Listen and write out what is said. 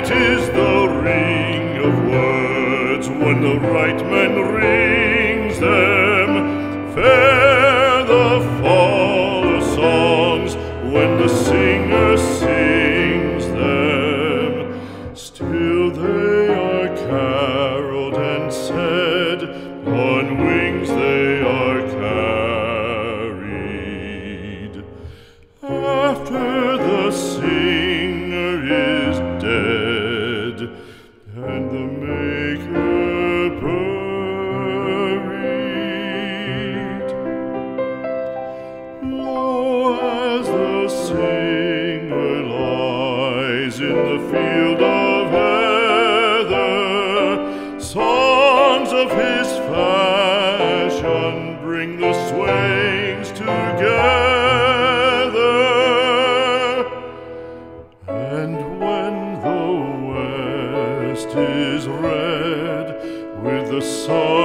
Sweet is the ring of words when the right man rings them. Fair the fall of songs when the singer sings them. Still they are caroled and said, on wings they are carried. After the singer is dead and the maker buried, lo, as the singer lies in the field of heather, songs of his fashion bring the swains together. And when the west is red with the sun